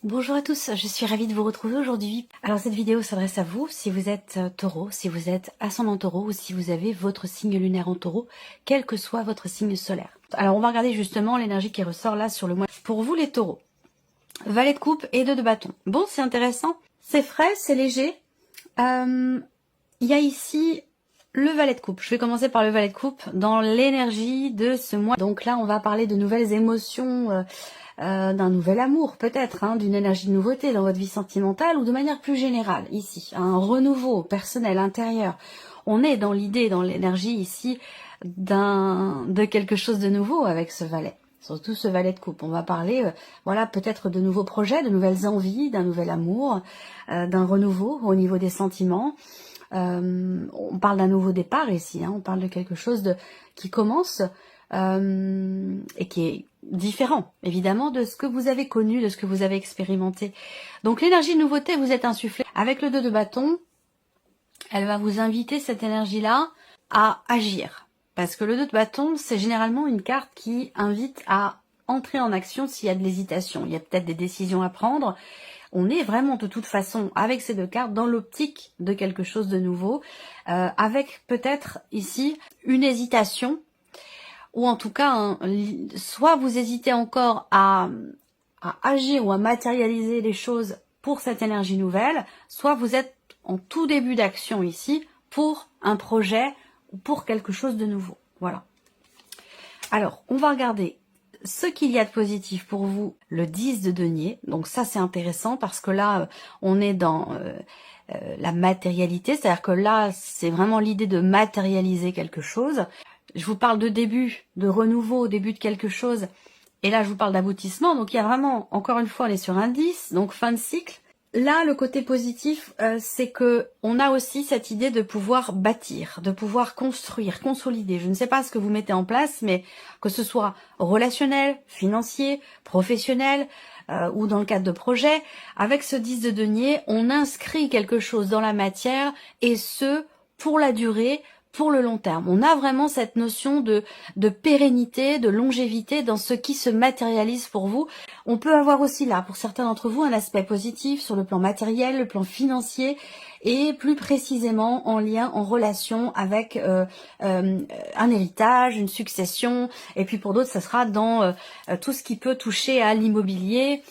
Bonjour à tous, je suis ravie de vous retrouver aujourd'hui. Alors cette vidéo s'adresse à vous si vous êtes taureau, si vous êtes ascendant taureau ou si vous avez votre signe lunaire en taureau, quel que soit votre signe solaire. Alors on va regarder justement l'énergie qui ressort là sur le mois. Pour vous les taureaux, valet de coupe et 2 de bâton. Bon, c'est intéressant, c'est frais, c'est léger. Il y a ici le valet de coupe. Je vais commencer par le valet de coupe dans l'énergie de ce mois. Donc là on va parler de nouvelles émotions, d'un nouvel amour peut-être, hein, d'une énergie de nouveauté dans votre vie sentimentale ou de manière plus générale ici, un renouveau personnel intérieur. On est dans l'idée, dans l'énergie ici de quelque chose de nouveau avec ce valet, surtout ce valet de coupe. On va parler, voilà, peut-être de nouveaux projets, de nouvelles envies, d'un nouvel amour, d'un renouveau au niveau des sentiments. On parle d'un nouveau départ ici, hein, on parle de quelque chose qui commence et qui est différent, évidemment, de ce que vous avez connu, de ce que vous avez expérimenté. Donc l'énergie de nouveauté vous est insufflée. Avec le 2 de bâton, elle va vous inviter, cette énergie-là, à agir. Parce que le 2 de bâton, c'est généralement une carte qui invite à entrer en action s'il y a de l'hésitation. Il y a peut-être des décisions à prendre. On est vraiment de toute façon, avec ces 2 cartes, dans l'optique de quelque chose de nouveau, avec peut-être ici une hésitation, ou en tout cas, soit vous hésitez encore à agir ou à matérialiser les choses pour cette énergie nouvelle, soit vous êtes en tout début d'action ici pour un projet ou pour quelque chose de nouveau. Voilà. Alors, on va regarder ce qu'il y a de positif pour vous, le 10 de denier. Donc ça, c'est intéressant parce que là, on est dans la matérialité. C'est-à-dire que là, c'est vraiment l'idée de matérialiser quelque chose. Je vous parle de début, de renouveau, début de quelque chose. Et là, je vous parle d'aboutissement. Donc, il y a vraiment, encore une fois, on est sur un 10, donc fin de cycle. Là, le côté positif, c'est que on a aussi cette idée de pouvoir bâtir, de pouvoir construire, consolider. Je ne sais pas ce que vous mettez en place, mais que ce soit relationnel, financier, professionnel, ou dans le cadre de projets, avec ce 10 de denier, on inscrit quelque chose dans la matière, et ce, pour la durée, pour le long terme. On a vraiment cette notion de pérennité, de longévité dans ce qui se matérialise pour vous. On peut avoir aussi là, pour certains d'entre vous, un aspect positif sur le plan matériel, le plan financier, et plus précisément en lien, en relation avec un héritage, une succession, et puis pour d'autres, ça sera dans tout ce qui peut toucher à l'immobilier,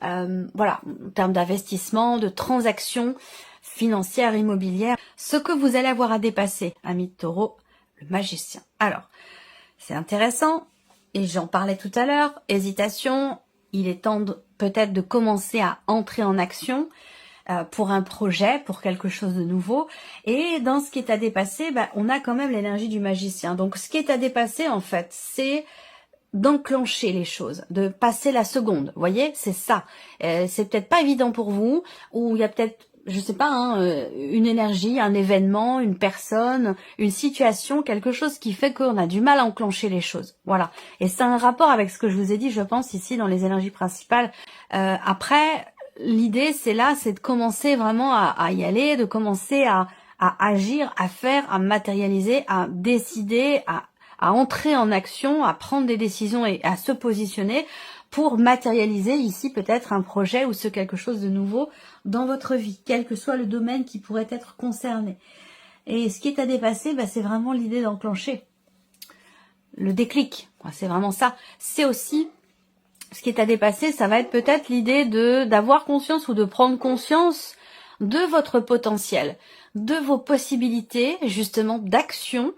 voilà, en termes d'investissement, de transactions financières, immobilières, ce que vous allez avoir à dépasser, amis de taureau, le magicien. Alors, c'est intéressant, et j'en parlais tout à l'heure, hésitation, il est temps peut-être de commencer à entrer en action pour un projet, pour quelque chose de nouveau, et dans ce qui est à dépasser, on a quand même l'énergie du magicien. Donc ce qui est à dépasser, en fait, c'est d'enclencher les choses, de passer la seconde, vous voyez, c'est ça. C'est peut-être pas évident pour vous, ou il y a peut-être, je sais pas, hein, une énergie, un événement, une personne, une situation, quelque chose qui fait qu'on a du mal à enclencher les choses. Voilà. Et c'est un rapport avec ce que je vous ai dit, je pense, ici dans les énergies principales. Après, l'idée, c'est là, c'est de commencer vraiment à y aller, de commencer à agir, à faire, à matérialiser, à décider, à entrer en action, à prendre des décisions et à se positionner pour matérialiser ici peut-être un projet ou ce quelque chose de nouveau dans votre vie, quel que soit le domaine qui pourrait être concerné. Et ce qui est à dépasser, c'est vraiment l'idée d'enclencher le déclic. C'est vraiment ça. C'est aussi ce qui est à dépasser, ça va être peut-être l'idée d'avoir conscience ou de prendre conscience de votre potentiel, de vos possibilités justement d'action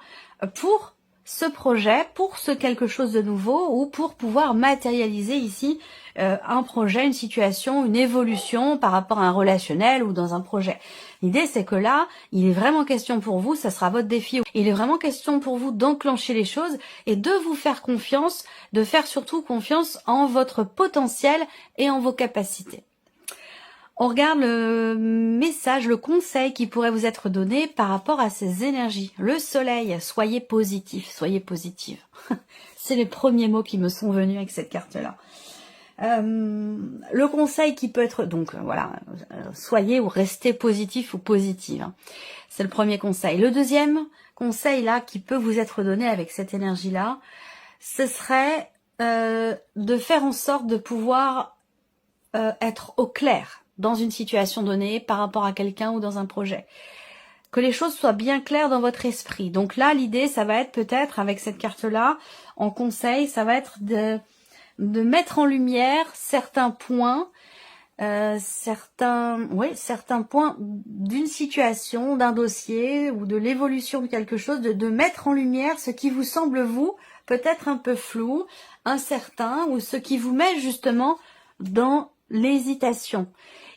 pour ce projet, pour ce quelque chose de nouveau ou pour pouvoir matérialiser ici un projet, une situation, une évolution par rapport à un relationnel ou dans un projet. L'idée c'est que là, il est vraiment question pour vous, ça sera votre défi, il est vraiment question pour vous d'enclencher les choses et de vous faire confiance, de faire surtout confiance en votre potentiel et en vos capacités. On regarde le message, le conseil qui pourrait vous être donné par rapport à ces énergies. Le soleil, soyez positif, soyez positive. C'est les premiers mots qui me sont venus avec cette carte-là. Le conseil qui peut être, donc voilà, soyez ou restez positif ou positive. Hein. C'est le premier conseil. Le deuxième conseil là qui peut vous être donné avec cette énergie-là, ce serait de faire en sorte de pouvoir être au clair dans une situation donnée par rapport à quelqu'un ou dans un projet. Que les choses soient bien claires dans votre esprit. Donc là, l'idée, ça va être peut-être, avec cette carte-là, en conseil, ça va être de mettre en lumière certains points, certains points d'une situation, d'un dossier ou de l'évolution de quelque chose, de mettre en lumière ce qui vous semble, vous, peut-être un peu flou, incertain, ou ce qui vous met justement dans l'hésitation.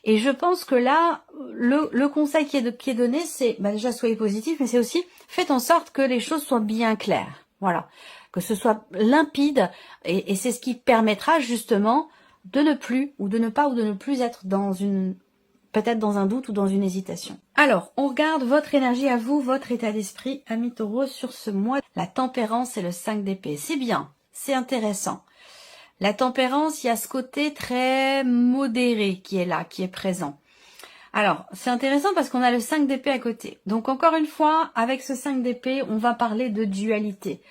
Et je pense que là, le conseil qui est donné, c'est déjà soyez positif, mais c'est aussi faites en sorte que les choses soient bien claires. Voilà, que ce soit limpide, et c'est ce qui permettra justement de ne plus, ou de ne plus être dans peut-être dans un doute ou dans une hésitation. Alors, on regarde votre énergie à vous, votre état d'esprit, amis taureaux, sur ce mois. La tempérance et le 5 d'épée. C'est bien, c'est intéressant. La tempérance, il y a ce côté très modéré qui est là, qui est présent. Alors, c'est intéressant parce qu'on a le 5 d'épée à côté. Donc, encore une fois, avec ce 5 d'épée, on va parler de dualité.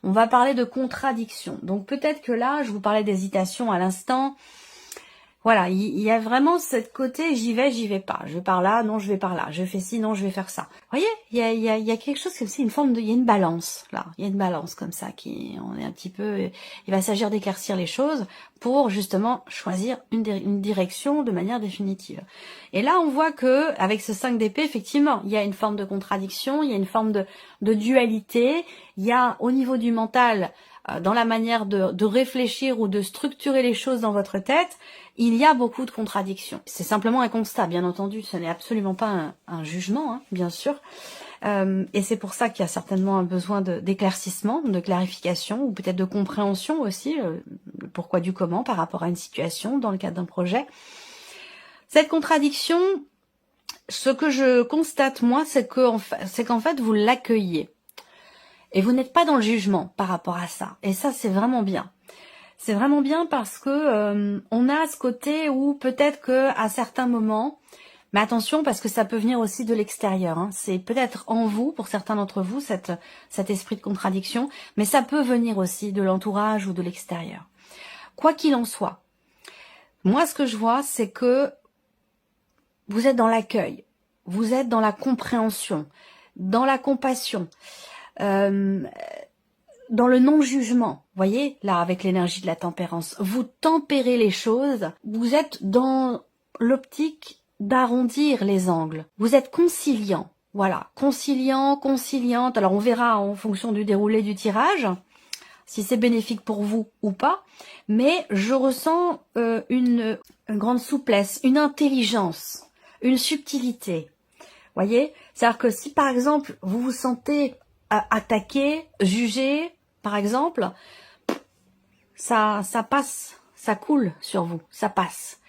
On va parler de contradiction. Donc, peut-être que là, je vous parlais d'hésitation à l'instant. Voilà, il y a vraiment ce côté j'y vais pas. Je vais par là, non, je vais par là. Je fais ci, non, je vais faire ça. Vous voyez, il y a quelque chose comme ça, il y a une balance là. Il y a une balance comme ça on est un petit peu. Il va s'agir d'éclaircir les choses pour justement choisir une direction de manière définitive. Et là, on voit que avec ce 5 d'épée, effectivement, il y a une forme de contradiction, il y a une forme de dualité. Il y a au niveau du mental, dans la manière de réfléchir ou de structurer les choses dans votre tête, il y a beaucoup de contradictions. C'est simplement un constat, bien entendu, ce n'est absolument pas un jugement, hein, bien sûr. Et c'est pour ça qu'il y a certainement un besoin d'éclaircissement, de clarification, ou peut-être de compréhension aussi, le pourquoi du comment par rapport à une situation dans le cadre d'un projet. Cette contradiction, ce que je constate moi, c'est qu'en fait, vous l'accueillez. Et vous n'êtes pas dans le jugement par rapport à ça. Et ça, c'est vraiment bien. C'est vraiment bien parce que on a ce côté où peut-être que à certains moments, mais attention parce que ça peut venir aussi de l'extérieur. Hein, c'est peut-être en vous, pour certains d'entre vous, cet esprit de contradiction, mais ça peut venir aussi de l'entourage ou de l'extérieur. Quoi qu'il en soit, moi, ce que je vois, c'est que vous êtes dans l'accueil, vous êtes dans la compréhension, dans la compassion. Dans le non-jugement, voyez, là, avec l'énergie de la tempérance, vous tempérez les choses, vous êtes dans l'optique d'arrondir les angles, vous êtes conciliant, voilà, conciliant, conciliante, alors on verra en fonction du déroulé du tirage, si c'est bénéfique pour vous ou pas, mais je ressens une grande souplesse, une intelligence, une subtilité, voyez, c'est-à-dire que si par exemple, vous vous sentez attaquer, juger, par exemple, ça passe, ça coule sur vous, ça passe.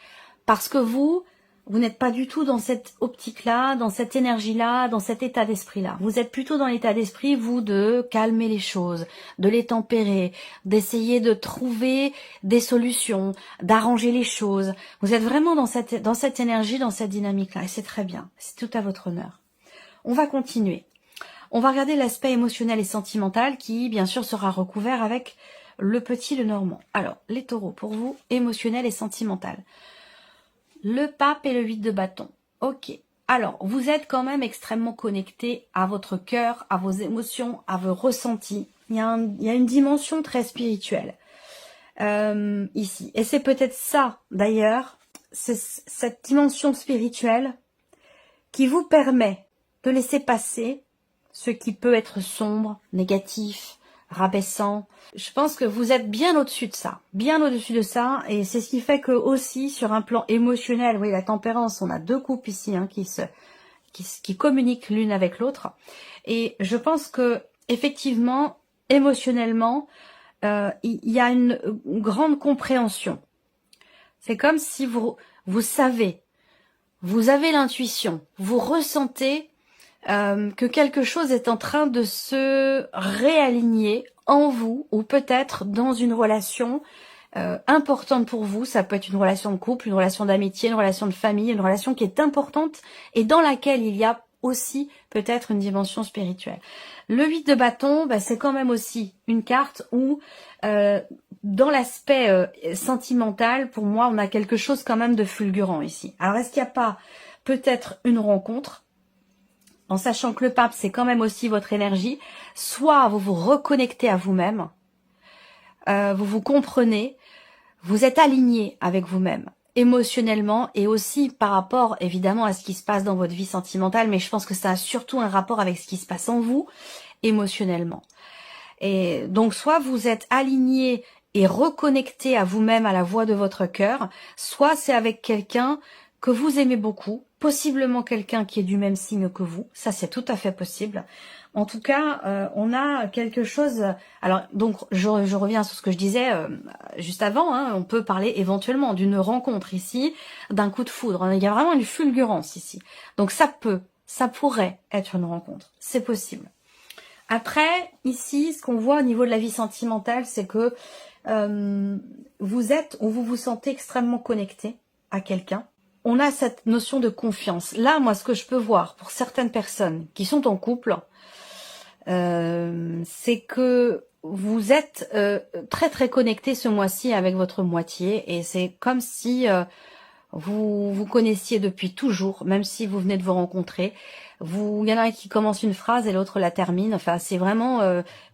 Parce que vous n'êtes pas du tout dans cette optique-là, dans cette énergie-là, dans cet état d'esprit-là. Vous êtes plutôt dans l'état d'esprit, vous, de calmer les choses, de les tempérer, d'essayer de trouver des solutions, d'arranger les choses. Vous êtes vraiment dans cette énergie, dans cette dynamique-là, et c'est très bien, c'est tout à votre honneur. On va continuer. On va regarder l'aspect émotionnel et sentimental qui, bien sûr, sera recouvert avec le petit Lenormand. Alors, les taureaux, pour vous, émotionnel et sentimental. Le pape et le 8 de bâton. Ok. Alors, vous êtes quand même extrêmement connecté à votre cœur, à vos émotions, à vos ressentis. Il y a une dimension très spirituelle ici. Et c'est peut-être ça, d'ailleurs, c'est cette dimension spirituelle qui vous permet de laisser passer ce qui peut être sombre, négatif, rabaissant. Je pense que vous êtes bien au-dessus de ça, et c'est ce qui fait que aussi sur un plan émotionnel, vous voyez la tempérance, on a deux coupes ici hein, qui communiquent l'une avec l'autre, et je pense que effectivement, émotionnellement, il y a une grande compréhension. C'est comme si vous savez, vous avez l'intuition, vous ressentez que quelque chose est en train de se réaligner en vous ou peut-être dans une relation importante pour vous. Ça peut être une relation de couple, une relation d'amitié, une relation de famille, une relation qui est importante et dans laquelle il y a aussi peut-être une dimension spirituelle. Le 8 de bâton, c'est quand même aussi une carte où, dans l'aspect sentimental, pour moi, on a quelque chose quand même de fulgurant ici. Alors, est-ce qu'il n'y a pas peut-être une rencontre, en sachant que le pape, c'est quand même aussi votre énergie, soit vous vous reconnectez à vous-même, vous vous comprenez, vous êtes aligné avec vous-même, émotionnellement et aussi par rapport évidemment à ce qui se passe dans votre vie sentimentale, mais je pense que ça a surtout un rapport avec ce qui se passe en vous, émotionnellement. Et donc soit vous êtes aligné et reconnecté à vous-même, à la voix de votre cœur, soit c'est avec quelqu'un que vous aimez beaucoup, possiblement quelqu'un qui est du même signe que vous, ça c'est tout à fait possible. En tout cas, on a quelque chose... Alors, donc, je reviens sur ce que je disais juste avant, hein, on peut parler éventuellement d'une rencontre ici, d'un coup de foudre. Il y a vraiment une fulgurance ici. Donc ça pourrait être une rencontre, c'est possible. Après, ici, ce qu'on voit au niveau de la vie sentimentale, c'est que vous vous sentez extrêmement connecté à quelqu'un. On a cette notion de confiance. Là, moi, ce que je peux voir pour certaines personnes qui sont en couple, c'est que vous êtes très très connecté ce mois-ci avec votre moitié et c'est comme si vous vous connaissiez depuis toujours, même si vous venez de vous rencontrer. Il y en a un qui commence une phrase et l'autre la termine. Enfin, c'est vraiment,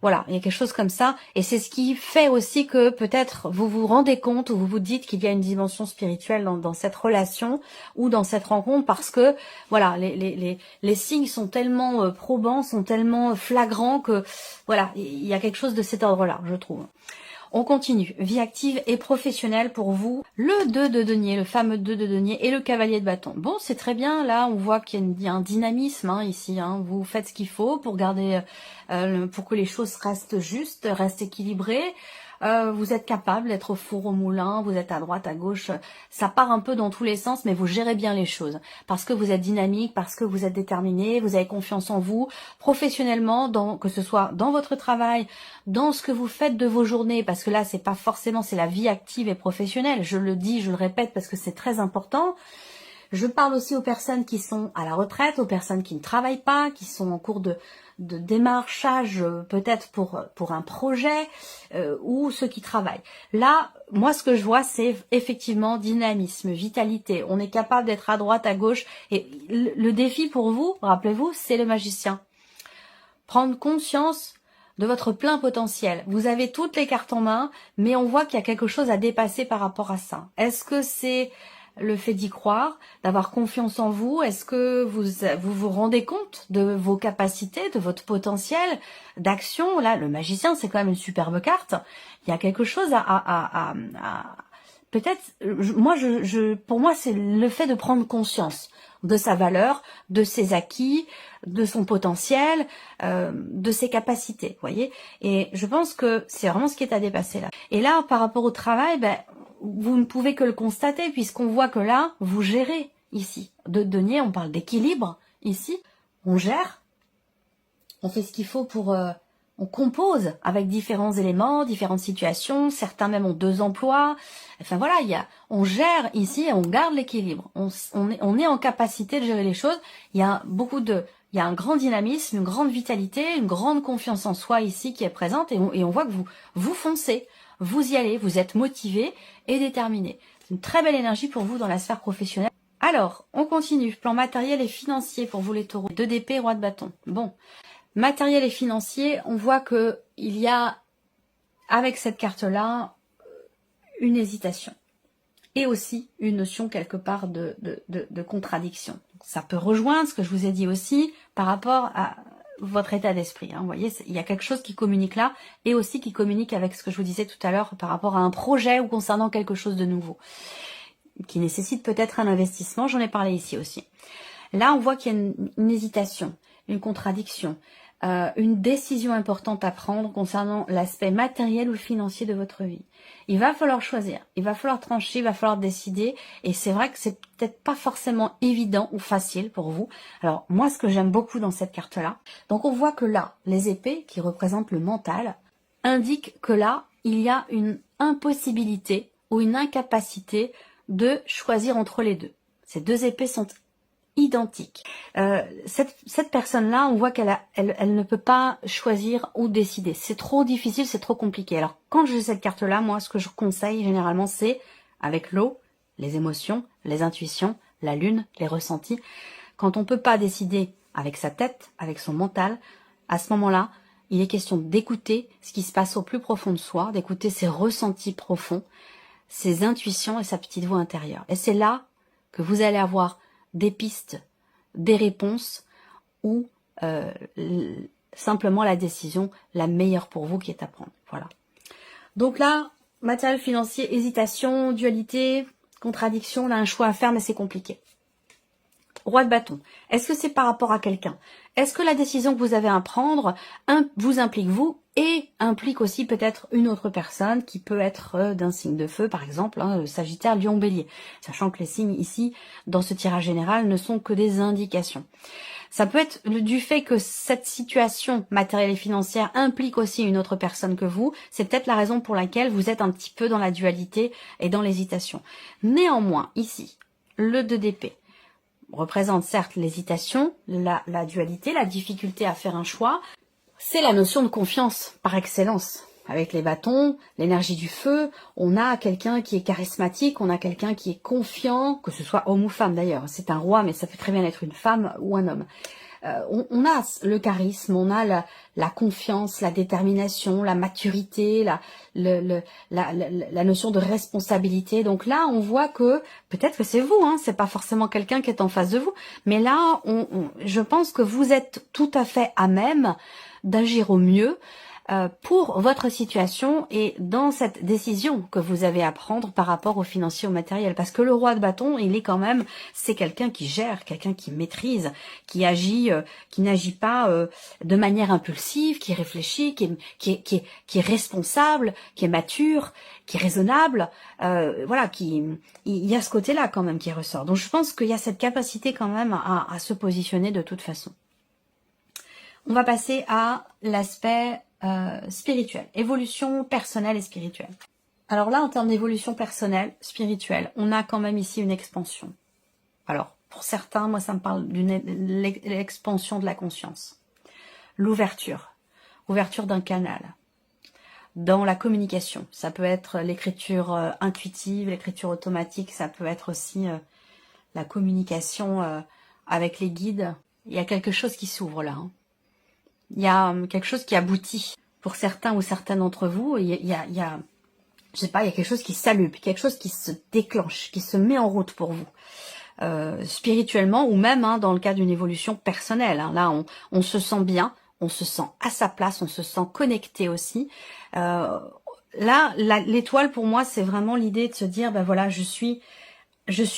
voilà, il y a quelque chose comme ça. Et c'est ce qui fait aussi que peut-être vous vous rendez compte ou vous vous dites qu'il y a une dimension spirituelle dans cette relation ou dans cette rencontre parce que, voilà, les signes sont tellement probants, sont tellement flagrants que, voilà, il y a quelque chose de cet ordre-là, je trouve. On continue. Vie active et professionnelle pour vous. Le 2 de denier, le fameux 2 de denier et le cavalier de bâton. Bon, c'est très bien. Là, on voit qu'il y a un dynamisme ici. Vous faites ce qu'il faut pour garder, pour que les choses restent justes, restent équilibrées. Vous êtes capable d'être au four au moulin, vous êtes à droite, à gauche, ça part un peu dans tous les sens, mais vous gérez bien les choses. Parce que vous êtes dynamique, parce que vous êtes déterminé, vous avez confiance en vous, professionnellement, que ce soit dans votre travail, dans ce que vous faites de vos journées, parce que là, c'est pas forcément, c'est la vie active et professionnelle. Je le dis, je le répète, parce que c'est très important. Je parle aussi aux personnes qui sont à la retraite, aux personnes qui ne travaillent pas, qui sont en cours de démarchage peut-être pour un projet ou ceux qui travaillent. Là, moi ce que je vois c'est effectivement dynamisme, vitalité. On est capable d'être à droite, à gauche et le défi pour vous, rappelez-vous, c'est le magicien. Prendre conscience de votre plein potentiel. Vous avez toutes les cartes en main, mais on voit qu'il y a quelque chose à dépasser par rapport à ça. Est-ce que c'est le fait d'y croire, d'avoir confiance en vous? Est-ce que vous rendez compte de vos capacités, de votre potentiel d'action? Là, le magicien, c'est quand même une superbe carte. Il y a quelque chose à peut-être, pour moi, c'est le fait de prendre conscience de sa valeur, de ses acquis, de son potentiel, de ses capacités, vous voyez. Et je pense que c'est vraiment ce qui est à dépasser là. Et là, par rapport au travail, vous ne pouvez que le constater puisqu'on voit que là, vous gérez ici. De denier, on parle d'équilibre ici. On gère, on fait ce qu'il faut pour... on compose avec différents éléments, différentes situations. Certains même ont 2 emplois. Enfin voilà, on gère ici et on garde l'équilibre. On est en capacité de gérer les choses. Il y a un grand dynamisme, une grande vitalité, une grande confiance en soi ici qui est présente et on voit que vous foncez. Vous y allez, vous êtes motivé et déterminé. C'est une très belle énergie pour vous dans la sphère professionnelle. Alors, on continue. Plan matériel et financier pour vous les taureaux. 2 d'épée, roi de bâton. Bon, matériel et financier, on voit que il y a, avec cette carte-là, une hésitation. Et aussi une notion quelque part de contradiction. Ça peut rejoindre ce que je vous ai dit aussi par rapport à votre état d'esprit. Vous voyez, il y a quelque chose qui communique là et aussi qui communique avec ce que je vous disais tout à l'heure par rapport à un projet ou concernant quelque chose de nouveau qui nécessite peut-être un investissement. J'en ai parlé ici aussi. Là, on voit qu'il y a une hésitation, une contradiction, une décision importante à prendre concernant l'aspect matériel ou financier de votre vie. Il va falloir choisir, il va falloir trancher, il va falloir décider et c'est vrai que c'est peut-être pas forcément évident ou facile pour vous. Alors moi ce que j'aime beaucoup dans cette carte-là, donc on voit que là, les épées qui représentent le mental indiquent que là, il y a une impossibilité ou une incapacité de choisir entre les deux. Ces 2 épées sont identiques. Cette personne-là, on voit elle ne peut pas choisir ou décider. C'est trop difficile, c'est trop compliqué. Alors, quand j'ai cette carte-là, moi, ce que je conseille généralement, c'est avec l'eau, les émotions, les intuitions, la lune, les ressentis. Quand on peut pas décider avec sa tête, avec son mental, à ce moment-là, il est question d'écouter ce qui se passe au plus profond de soi, d'écouter ses ressentis profonds, ses intuitions et sa petite voix intérieure. Et c'est là que vous allez avoir des pistes, des réponses ou simplement la décision la meilleure pour vous qui est à prendre. Voilà. Donc là, matériel financier, hésitation, dualité, contradiction, on a un choix à faire mais c'est compliqué. Roi de bâton. Est-ce que c'est par rapport à quelqu'un? Est-ce que la décision que vous avez à prendre vous implique vous et implique aussi peut-être une autre personne qui peut être d'un signe de feu, par exemple, Sagittaire, Lion, Bélier. Sachant que les signes ici, dans ce tirage général, ne sont que des indications. Ça peut être du fait que cette situation matérielle et financière implique aussi une autre personne que vous. C'est peut-être la raison pour laquelle vous êtes un petit peu dans la dualité et dans l'hésitation. Néanmoins, ici, le 2 d'épée représente certes l'hésitation, la dualité, la difficulté à faire un choix. C'est la notion de confiance par excellence. Avec les bâtons, l'énergie du feu, on a quelqu'un qui est charismatique, on a quelqu'un qui est confiant, que ce soit homme ou femme d'ailleurs. C'est un roi, mais ça peut très bien être une femme ou un homme. On a le charisme, on a la confiance, la détermination, la maturité, la notion de responsabilité. Donc là, on voit que peut-être que c'est vous, c'est pas forcément quelqu'un qui est en face de vous, mais là, je pense que vous êtes tout à fait à même d'agir au mieux pour votre situation et dans cette décision que vous avez à prendre par rapport au financier, au matériel. Parce que le roi de bâton, il est quand même, c'est quelqu'un qui gère, quelqu'un qui maîtrise, qui agit, qui n'agit pas de manière impulsive, qui réfléchit, qui est responsable, qui est mature, qui est raisonnable. Voilà, il y a ce côté-là quand même qui ressort. Donc je pense qu'il y a cette capacité quand même à se positionner de toute façon. On va passer à l'aspect spirituel, évolution personnelle et spirituelle. Alors là, en termes d'évolution personnelle, spirituelle, on a quand même ici une expansion. Alors, pour certains, moi, ça me parle d'une expansion de la conscience. L'ouverture, ouverture d'un canal. Dans la communication, ça peut être l'écriture intuitive, l'écriture automatique, ça peut être aussi la communication avec les guides. Il y a quelque chose qui s'ouvre là. Il y a quelque chose qui aboutit pour certains ou certaines d'entre vous. Il y a, je sais pas, il y a quelque chose qui s'allume, quelque chose qui se déclenche, qui se met en route pour vous. Spirituellement ou même dans le cas d'une évolution personnelle. Là, on se sent bien, on se sent à sa place, on se sent connecté aussi. Là, l'étoile pour moi, c'est vraiment l'idée de se dire, ben voilà, je suis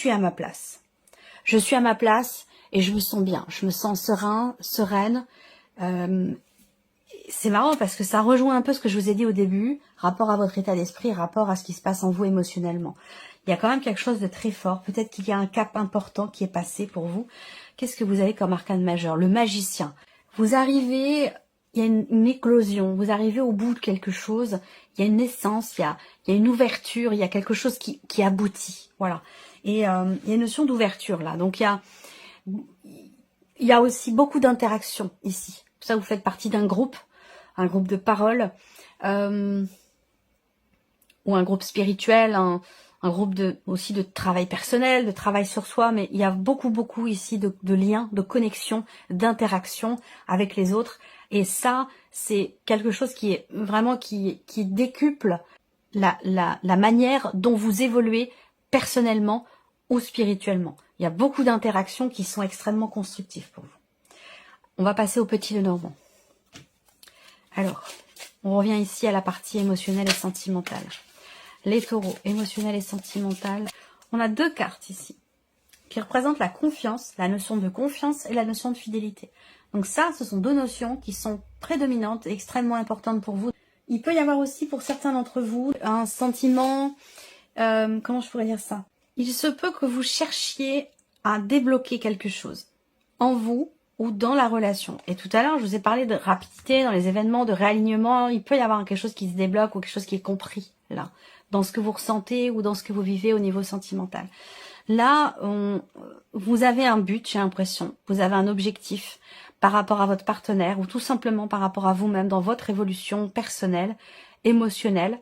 à ma place. Je suis à ma place et je me sens bien, je me sens sereine. C'est marrant parce que ça rejoint un peu ce que je vous ai dit au début, rapport à votre état d'esprit, rapport à ce qui se passe en vous émotionnellement. Il y a quand même quelque chose de très fort, peut-être qu'il y a un cap important qui est passé pour vous. Qu'est-ce que vous avez comme arcane majeur? Le magicien. Vous arrivez, il y a une éclosion, vous arrivez au bout de quelque chose, il y a une naissance, il y a une ouverture, il y a quelque chose qui aboutit. Voilà. Et il y a une notion d'ouverture là, donc il y a aussi beaucoup d'interactions ici. Ça, vous faites partie d'un groupe de parole, ou un groupe spirituel, un groupe aussi de travail personnel, de travail sur soi, mais il y a beaucoup ici de liens, de connexions, d'interactions avec les autres. Et ça, c'est quelque chose qui est vraiment qui décuple la manière dont vous évoluez personnellement ou spirituellement. Il y a beaucoup d'interactions qui sont extrêmement constructives pour vous. On va passer au petit Lenormand. Alors, on revient ici à la partie émotionnelle et sentimentale. Les taureaux, émotionnel et sentimental. On a deux cartes ici qui représentent la confiance, la notion de confiance et la notion de fidélité. Donc ça, ce sont deux notions qui sont prédominantes et extrêmement importantes pour vous. Il peut y avoir aussi pour certains d'entre vous un sentiment, comment je pourrais dire ça? Il se peut que vous cherchiez à débloquer quelque chose en vous ou dans la relation. Et tout à l'heure, je vous ai parlé de rapidité dans les événements, de réalignement. Il peut y avoir quelque chose qui se débloque ou quelque chose qui est compris là, dans ce que vous ressentez ou dans ce que vous vivez au niveau sentimental. Là, vous avez un but, j'ai l'impression. Vous avez un objectif par rapport à votre partenaire ou tout simplement par rapport à vous-même dans votre évolution personnelle, émotionnelle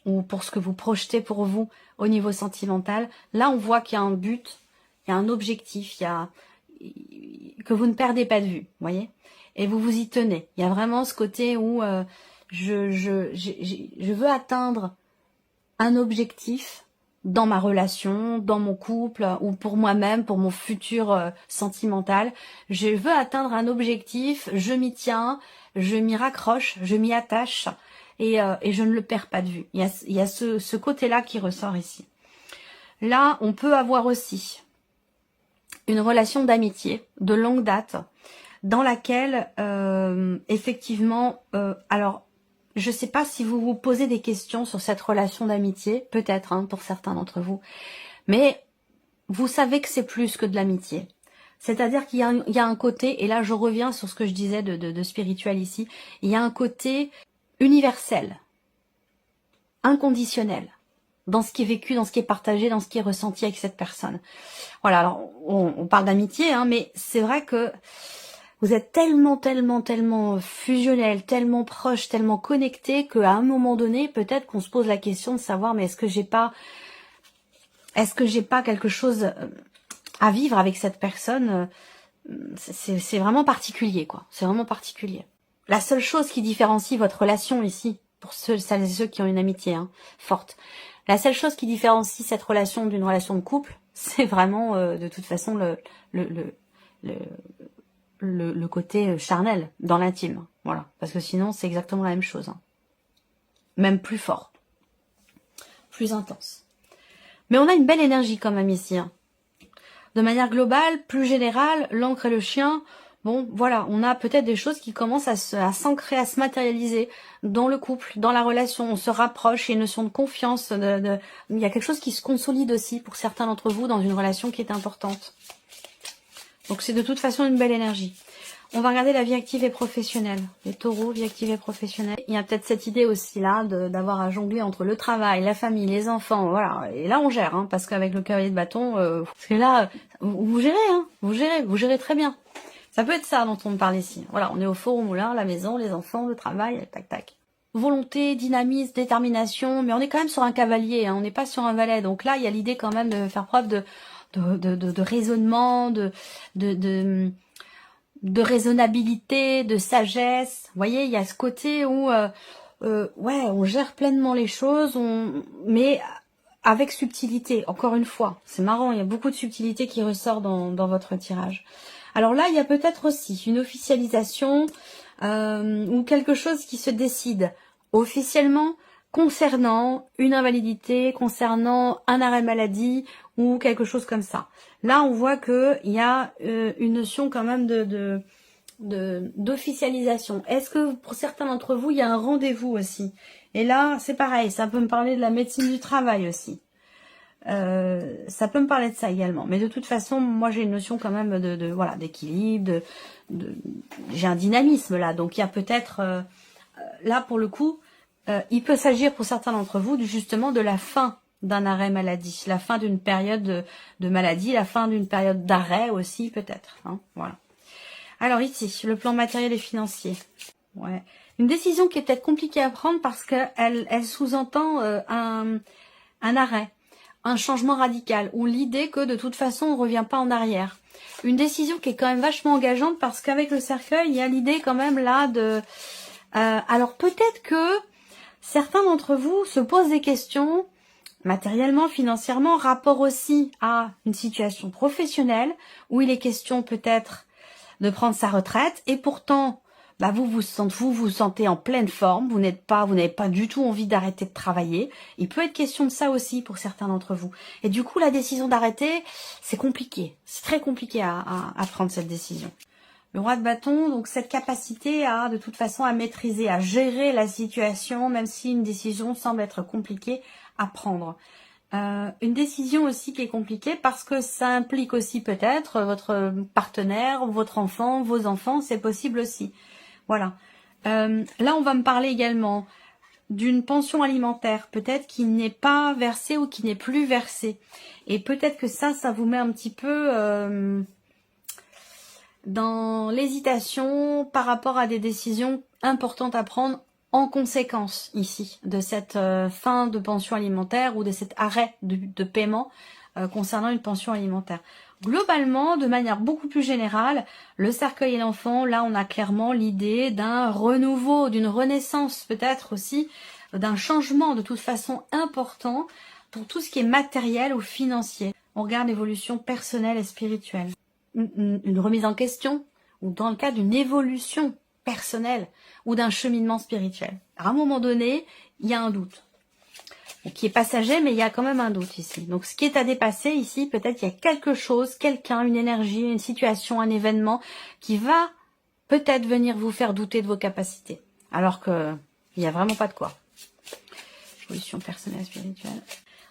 ou pour ce que vous projetez pour vous au niveau sentimental. Là, on voit qu'il y a un but, il y a un objectif, que vous ne perdez pas de vue, voyez, et vous vous y tenez. Il y a vraiment ce côté où je veux atteindre un objectif dans ma relation, dans mon couple ou pour moi-même, pour mon futur sentimental. Je veux atteindre un objectif, je m'y tiens, je m'y raccroche, je m'y attache et je ne le perds pas de vue. Il y a ce côté-là qui ressort ici. Là, on peut avoir aussi une relation d'amitié de longue date dans laquelle, effectivement, alors, je ne sais pas si vous vous posez des questions sur cette relation d'amitié, peut-être hein, pour certains d'entre vous, mais vous savez que c'est plus que de l'amitié. C'est-à-dire qu'il y a un côté, et là je reviens sur ce que je disais de spirituel ici, il y a un côté universel, inconditionnel, dans ce qui est vécu, dans ce qui est partagé, dans ce qui est ressenti avec cette personne. Voilà, alors on parle d'amitié, hein, mais c'est vrai que vous êtes tellement fusionnel, tellement proche, tellement connecté qu'à un moment donné, peut-être qu'on se pose la question de savoir, mais est-ce que j'ai pas quelque chose à vivre avec cette personne? C'est vraiment particulier, quoi. C'est vraiment particulier. La seule chose qui différencie votre relation ici, pour celles et ceux qui ont une amitié forte, la seule chose qui différencie cette relation d'une relation de couple, c'est vraiment de toute façon le côté charnel dans l'intime, voilà, parce que sinon c'est exactement la même chose, hein. Même plus fort, plus intense. Mais on a une belle énergie quand même ici, hein. De manière globale, plus générale, l'encre et le chien, bon voilà, on a peut-être des choses qui commencent à s'ancrer, à se matérialiser dans le couple, dans la relation, on se rapproche, il y a une notion de confiance, il y a quelque chose qui se consolide aussi pour certains d'entre vous dans une relation qui est importante. Donc c'est de toute façon une belle énergie. On va regarder la vie active et professionnelle. Les taureaux, vie active et professionnelle. Il y a peut-être cette idée aussi là d'avoir à jongler entre le travail, la famille, les enfants. Voilà. Et là on gère, hein, parce qu'avec le cavalier de bâton, parce que là, vous gérez, hein, vous gérez très bien. Ça peut être ça dont on me parle ici. Voilà, on est au four, au moulin, la maison, les enfants, le travail, tac tac. Volonté, dynamisme, détermination, mais on est quand même sur un cavalier, hein, on n'est pas sur un valet. Donc là, il y a l'idée quand même de faire preuve de raisonnement, de raisonnabilité, de sagesse. Vous voyez, il y a ce côté où ouais, on gère pleinement les choses, mais avec subtilité. Encore une fois, c'est marrant, il y a beaucoup de subtilité qui ressort dans votre tirage. Alors là, il y a peut-être aussi une officialisation ou quelque chose qui se décide officiellement concernant une invalidité, concernant un arrêt maladie ou quelque chose comme ça. Là, on voit que il y a une notion quand même d'officialisation. Est-ce que pour certains d'entre vous, il y a un rendez-vous aussi? Et là, c'est pareil, ça peut me parler de la médecine du travail aussi. Ça peut me parler de ça également. Mais de toute façon, moi, j'ai une notion quand même voilà, d'équilibre, j'ai un dynamisme là. Donc, il y a peut-être, là, pour le coup, il peut s'agir pour certains d'entre vous justement de la fin d'un arrêt maladie, la fin d'une période de maladie, la fin d'une période d'arrêt aussi peut-être, hein, voilà. Alors ici, le plan matériel et financier. Ouais. Une décision qui est peut-être compliquée à prendre parce qu'elle sous-entend un arrêt, un changement radical, ou l'idée que de toute façon on ne revient pas en arrière. Une décision qui est quand même vachement engageante parce qu'avec le cercueil, il y a l'idée quand même là de... alors peut-être que certains d'entre vous se posent des questions matériellement, financièrement, rapport aussi à une situation professionnelle où il est question peut-être de prendre sa retraite et pourtant bah vous vous sentez en pleine forme, vous n'avez pas du tout envie d'arrêter de travailler. Il peut être question de ça aussi pour certains d'entre vous. Et du coup, la décision d'arrêter, c'est compliqué. C'est très compliqué à prendre cette décision. Le roi de bâton, donc cette capacité à, de toute façon, à maîtriser, à gérer la situation, même si une décision semble être compliquée à prendre. Une décision aussi qui est compliquée parce que ça implique aussi peut-être votre partenaire, votre enfant, vos enfants, c'est possible aussi. Voilà. Là, on va me parler également d'une pension alimentaire, peut-être qui n'est pas versée ou qui n'est plus versée. Et peut-être que ça vous met un petit peu dans l'hésitation par rapport à des décisions importantes à prendre en conséquence ici de cette fin de pension alimentaire ou de cet arrêt de paiement concernant une pension alimentaire. Globalement, de manière beaucoup plus générale, le cercueil et l'enfant, là on a clairement l'idée d'un renouveau, d'une renaissance peut-être aussi, d'un changement de toute façon important pour tout ce qui est matériel ou financier. On regarde l'évolution personnelle et spirituelle. Une remise en question, ou dans le cas d'une évolution personnelle, ou d'un cheminement spirituel. À un moment donné, il y a un doute, qui est passager, mais il y a quand même un doute ici. Donc ce qui est à dépasser ici, peut-être il y a quelque chose, quelqu'un, une énergie, une situation, un événement, qui va peut-être venir vous faire douter de vos capacités. Alors que il n'y a vraiment pas de quoi. Évolution personnelle, spirituelle.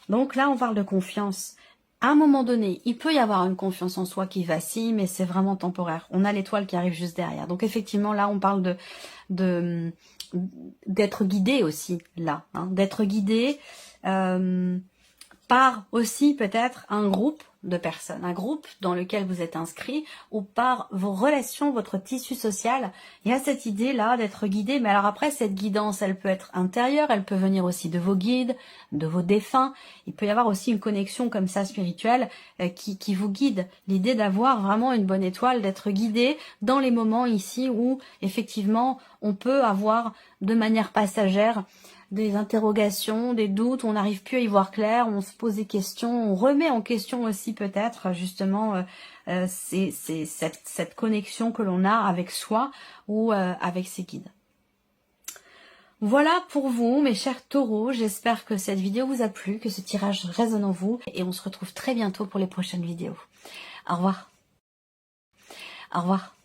Donc là, on parle de confiance. À un moment donné, il peut y avoir une confiance en soi qui vacille, mais c'est vraiment temporaire. On a l'étoile qui arrive juste derrière. Donc effectivement, là, on parle d'être guidé aussi, là. Hein, d'être guidé par aussi peut-être un groupe de personnes, un groupe dans lequel vous êtes inscrit, ou par vos relations, votre tissu social. Il y a cette idée-là d'être guidé, mais alors après, cette guidance, elle peut être intérieure, elle peut venir aussi de vos guides, de vos défunts. Il peut y avoir aussi une connexion comme ça spirituelle qui vous guide. L'idée d'avoir vraiment une bonne étoile, d'être guidé dans les moments ici où, effectivement, on peut avoir de manière passagère des interrogations, des doutes, on n'arrive plus à y voir clair, on se pose des questions, on remet en question aussi peut-être justement cette connexion que l'on a avec soi ou avec ses guides. Voilà pour vous mes chers taureaux, j'espère que cette vidéo vous a plu, que ce tirage résonne en vous et on se retrouve très bientôt pour les prochaines vidéos. Au revoir. Au revoir.